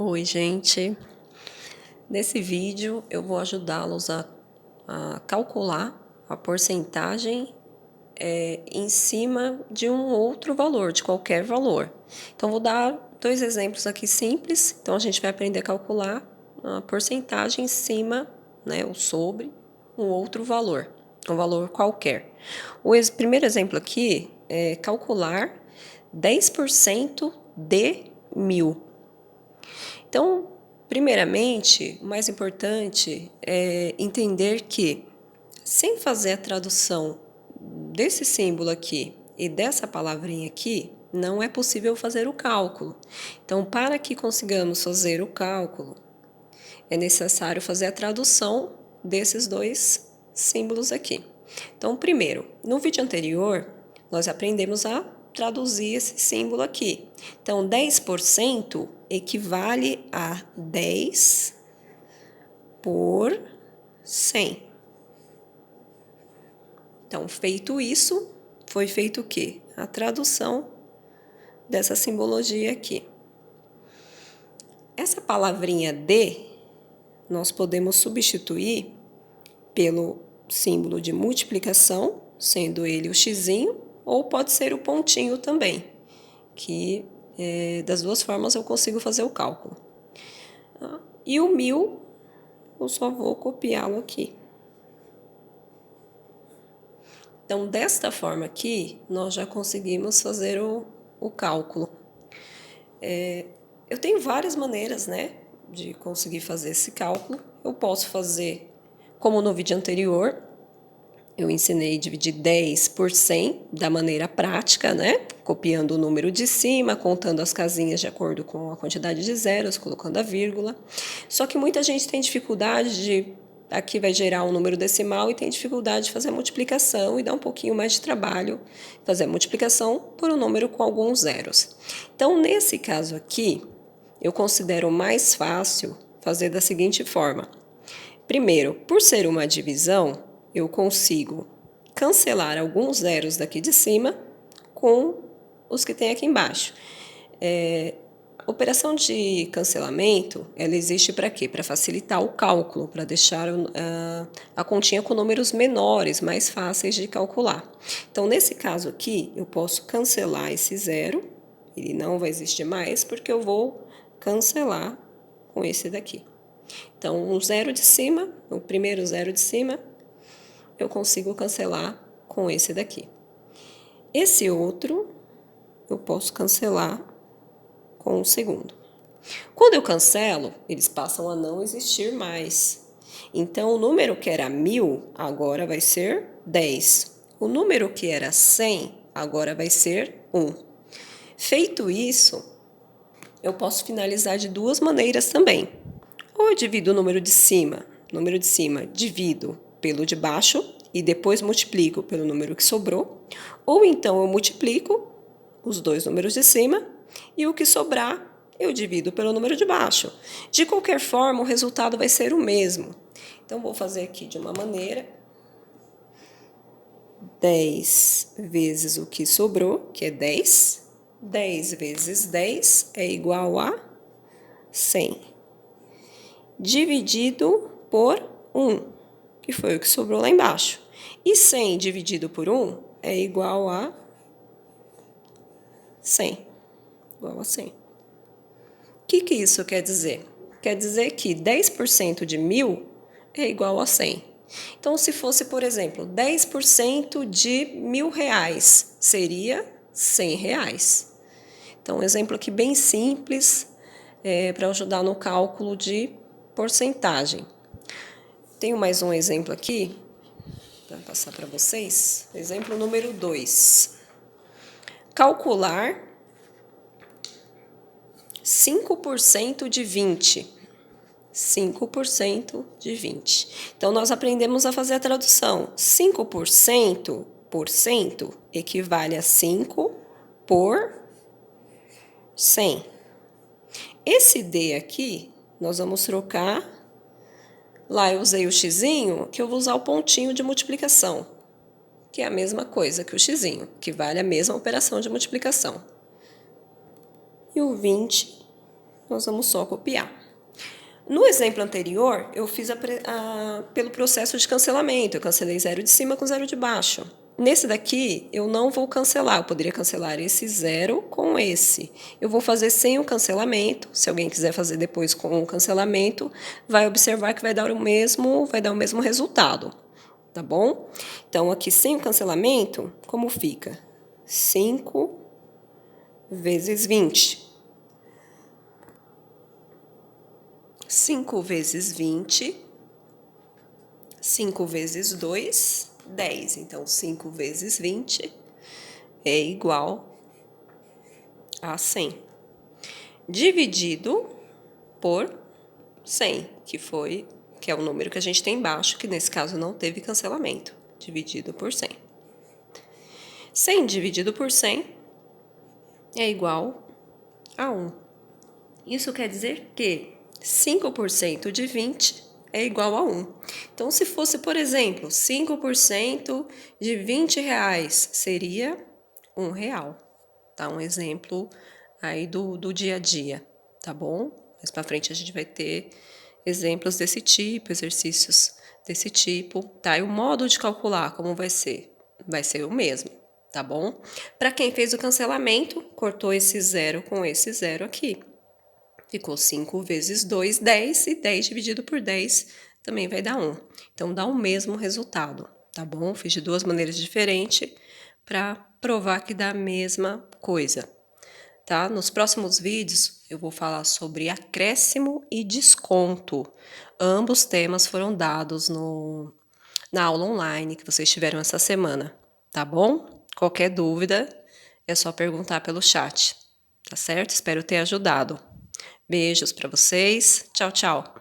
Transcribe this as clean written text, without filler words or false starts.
Oi, gente. Nesse vídeo eu vou ajudá-los a calcular a porcentagem em cima de um outro valor, de qualquer valor. Então, vou dar dois exemplos aqui simples. Então, a gente vai aprender a calcular a porcentagem em cima, né, ou sobre um outro valor, um valor qualquer. O primeiro exemplo aqui é calcular 10% de 1.000. Então, primeiramente, o mais importante é entender que, sem fazer a tradução desse símbolo aqui e dessa palavrinha aqui, não é possível fazer o cálculo. Então, para que consigamos fazer o cálculo, é necessário fazer a tradução desses dois símbolos aqui. Então, primeiro, no vídeo anterior, nós aprendemos a traduzir esse símbolo aqui. Então, 10% equivale a 10 por 100. Então, feito isso, foi feito o quê? A tradução dessa simbologia aqui. Essa palavrinha de, nós podemos substituir pelo símbolo de multiplicação, sendo ele o xizinho, ou pode ser o pontinho também, que das duas formas eu consigo fazer o cálculo. E o 1.000, eu só vou copiá-lo aqui. Então, desta forma aqui, nós já conseguimos fazer o cálculo. Eu tenho várias maneiras, né, de conseguir fazer esse cálculo. Eu posso fazer, como no vídeo anterior, eu ensinei a dividir 10 por 100 da maneira prática, né? Copiando o número de cima, contando as casinhas de acordo com a quantidade de zeros, colocando a vírgula. Só que muita gente tem dificuldade de... Aqui vai gerar um número decimal e tem dificuldade de fazer a multiplicação e dá um pouquinho mais de trabalho fazer a multiplicação por um número com alguns zeros. Então, nesse caso aqui, eu considero mais fácil fazer da seguinte forma. Primeiro, por ser uma divisão, eu consigo cancelar alguns zeros daqui de cima com os que tem aqui embaixo. A operação de cancelamento, ela existe para quê? Para facilitar o cálculo, para deixar a continha com números menores, mais fáceis de calcular. Então, nesse caso aqui, eu posso cancelar esse zero, ele não vai existir mais, porque eu vou cancelar com esse daqui. Então, o zero de cima, o primeiro zero de cima, eu consigo cancelar com esse daqui. Esse outro, eu posso cancelar com o segundo. Quando eu cancelo, eles passam a não existir mais. Então, o número que era 1.000, agora vai ser 10. O número que era 100, agora vai ser 1. Feito isso, eu posso finalizar de duas maneiras também. Ou eu divido o número de cima, divido pelo de baixo e depois multiplico pelo número que sobrou. Ou então eu multiplico os dois números de cima e o que sobrar eu divido pelo número de baixo. De qualquer forma, o resultado vai ser o mesmo. Então, vou fazer aqui de uma maneira. 10 vezes o que sobrou, que é 10. 10 vezes 10 é igual a 100. Dividido por 1, que foi o que sobrou lá embaixo. E 100 dividido por 1 é igual a 100. Igual a 100. O que isso quer dizer? Quer dizer que 10% de 1.000 é igual a 100. Então, se fosse, por exemplo, 10% de R$1.000, seria R$100. Então, um exemplo aqui bem simples para ajudar no cálculo de porcentagem. Tenho mais um exemplo aqui para passar para vocês. Exemplo número 2. Calcular 5% de 20. 5% de 20. Então, nós aprendemos a fazer a tradução. 5% equivale a 5 por 100. Esse D aqui, nós vamos trocar. Lá eu usei o xizinho, que eu vou usar o pontinho de multiplicação, que é a mesma coisa que o xizinho, que vale a mesma operação de multiplicação. E o 20 nós vamos só copiar. No exemplo anterior, eu fiz pelo processo de cancelamento. Eu cancelei 0 de cima com 0 de baixo. Nesse daqui, eu não vou cancelar. Eu poderia cancelar esse 0 com esse. Eu vou fazer sem o cancelamento. Se alguém quiser fazer depois com o cancelamento, vai observar que vai dar o mesmo resultado. Tá bom? Então, aqui sem o cancelamento, como fica? 5 vezes 20. 5 vezes 20, 5 vezes 2, 10. Então, 5 vezes 20 é igual a 100. Dividido por 100, que é o número que a gente tem embaixo, que nesse caso não teve cancelamento. Dividido por 100. 100 dividido por 100 é igual a 1. Isso quer dizer que 5% de 20 é igual a 1. Então, se fosse, por exemplo, 5% de 20 reais, seria R$1. Tá? Um exemplo aí do dia a dia, tá bom? Mais pra frente a gente vai ter exemplos desse tipo, exercícios desse tipo, tá? E o modo de calcular, como vai ser? Vai ser o mesmo, tá bom? Para quem fez o cancelamento, cortou esse 0 com esse 0 aqui. Ficou 5 vezes 2, 10, e 10 dividido por 10 também vai dar 1. Então, dá o mesmo resultado, tá bom? Fiz de duas maneiras diferentes para provar que dá a mesma coisa, tá? Nos próximos vídeos, eu vou falar sobre acréscimo e desconto. Ambos temas foram dados na aula online que vocês tiveram essa semana, tá bom? Qualquer dúvida, é só perguntar pelo chat, tá certo? Espero ter ajudado. Beijos para vocês. Tchau, tchau.